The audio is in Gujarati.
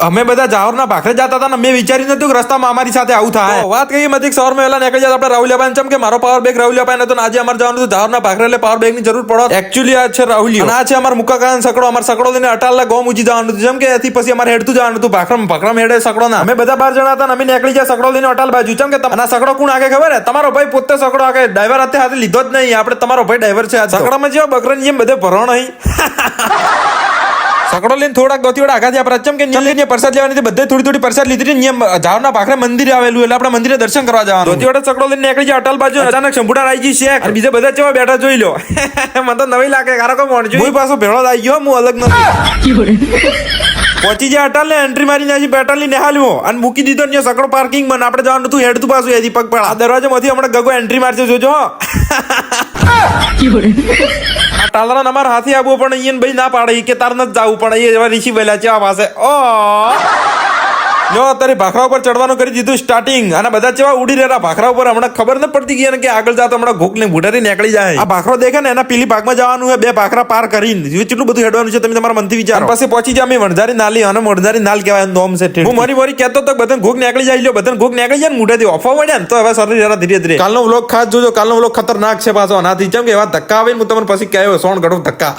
અમે બધા જાવરના ભાખરે જતા હતા ને મેં વિચાર્યું નતું કે રસ્તામાં અમારી સાથે આવું થાય. વાત કહીએ મધી સવારમાં વહેલા નીકળી જાય આપણે રાહુલિયા ચમ કે મારો પાવર બેગ રાહુલિયા તો આજે અમારે જવાનું હતું જાવરના ભાખરે એટલે પાવર બેગ ની જરૂર પડો. એકચ્યુઅલી આ છે રાહુલિયો અને આ છે અમાર મુકા કાન સકડો. અમાર સકડો લઈને અટાલના ગોમ ઉજી જવાનું હતું જેમ કે એથી પછી અમારે હેડતું જવાનું હતું ભાખરામ હેડે સકડો ના. અમે બધા 12 જણા હતા ને અમે નીકળી જાય સકડો લઈને અટાલ બાજુ ચમ કે આ સકડો કોણ આગે ખબર હે? તમારો ભાઈ પોતે સકડો આગે. ડ્રાઈવર હાથે લીધો જ નહીં. આપણે તમારો ભાઈ ડ્રાઈવર છે. આ સકડામાં જેવા બકરાની જેમ બધે ભરો નહીં. સકડો લઈને થોડાક ગોતીઓડા આઘા થયા પ્રચમ કે નિયમ લઈને પ્રસાદ લેવાની બધે થોડી પ્રસાદ લીધી. નિયમ જાવના ભાખરે મંદિર આવેલું એટલે આપણે મંદિરે દર્શન કરવા જવાનું. ગોતીઓડા સકડો લઈને નીકળી જાય અટલ બાજુ. અચાનક શંભુડા રાઈજી શેખ અને બીજા બધા કેવા બેઠા જોઈ લો. મને તો નવી લાગે કારો કો મોણજો. હું પાછો ભેળો આવી ગયો. હું અલગ નથી. પહોંચી જાય અટલ ને એન્ટ્રી મારીને હજી પેટ્રોલ ની નિહાલ્યો અને મૂકી દીધો ને સકડો પાર્કિંગ માં. આપણે જવાનું હતું હેડતું પાછું એથી પગ પડા દરવાજામાંથી હમણાં ગગો એન્ટ્રી મારશે જોજો. ટાલરા અમારા હાથી આવવો પણ અહીંયા ભાઈ ના પાડે કે તાર નથી જવું પણ એ ઋષિ વેલા છે આ પાસે. ઓ જો અત્યારે ભાખરા ઉપર ચડવાનું કરી દીધું સ્ટાર્ટિંગ અને બધા કેવા ઉડી રહ્યા ભાખરા ઉપર. હમણાં ખબર ન પડતી ગઈ કે આગળ જાતો હમણાં ઘોક ને ભૂટાથી નીકળી જાય. આ ભાખરો દેખે ને એના પેલી ભાગમાં જવાનું હોય. 2 ભાખરા પાર કરીને કેટલું બધું હેડવાનું છે તમે તમારા મનથી વિચારો. પછી પહોંચી જાય અમે વણઝારી નાલી અને વણઝારી નાલ કહેવાય નોમ છે. હું મોરી કહેતો તો બધા ઘોક નીકળી જાય લ્યો. બધા ઘોક નીકળી જાય ને મોઢેથી ઓફા વળ્યા ને તો હવે શરીર જરા ધીરે ધીરે. કાલનો વ્લોગ ખાસ જોજો. કાલનો વ્લોગ ખતરનાક છે પાછો. આનાથી જેમ કે એવા ધક્કા આવે ને હું તમને પછી કહ્યો સોણ ગઢો ધક્કા.